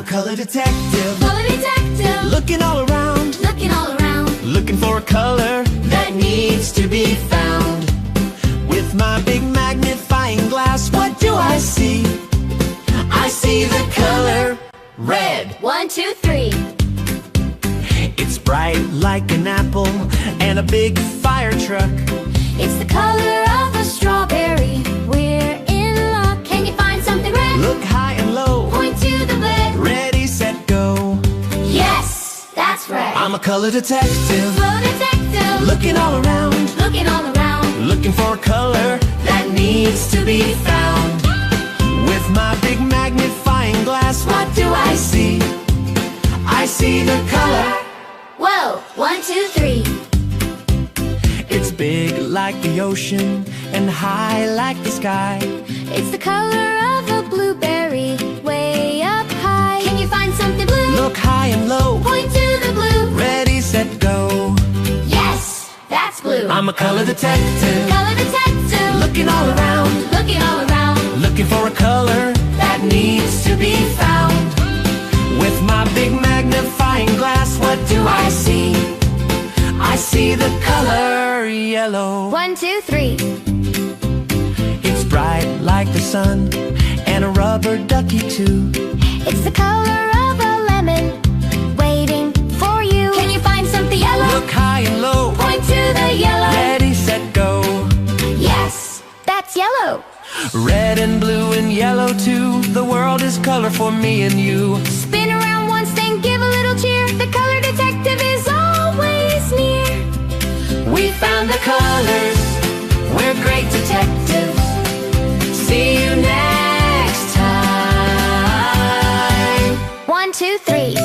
color detective. Color detective. Looking all around. Looking all around. Looking for a color that needs to be found. With my big magnifying glass, what do I see? I see the color red. 1, 2, 3. It's bright like an apple and a big fire truck. It's the color of a strawberry. We're in luck. Can you find something red? Look high and low. Point to the blade. Ready, set, go. Yes, that's right. I'm a color detective. Color detective. Looking all around. Looking all around. Looking for a color that needs to be found. With my big magnifying glass, what do I see? I see the color. Whoa, 1, 2, 3. It's big like the ocean and high like the sky. It's the color of a blueberry, way up high. Can you find something blue? Look high and low. Point to the blue. Ready, set, go. Yes, that's blue. I'm a color detective. Color detective. Looking all around. Looking all around. Looking for a color that needs to be found. With my big magnifying glass, what do I see? I see the color yellow. 1, 2, 3. It's bright like the sun and a rubber ducky too. It's the color of a lemon, waiting for you. Can you find something yellow? Look high and low. Point to the yellow. Ready, set, go. Yes, that's yellow. Red and blue and yellow too. The world is color for me and you. Spin around once, then give a little cheer. The color detective is always near. We found the colors. We're great detectives. See you next time. 1, 2, 3.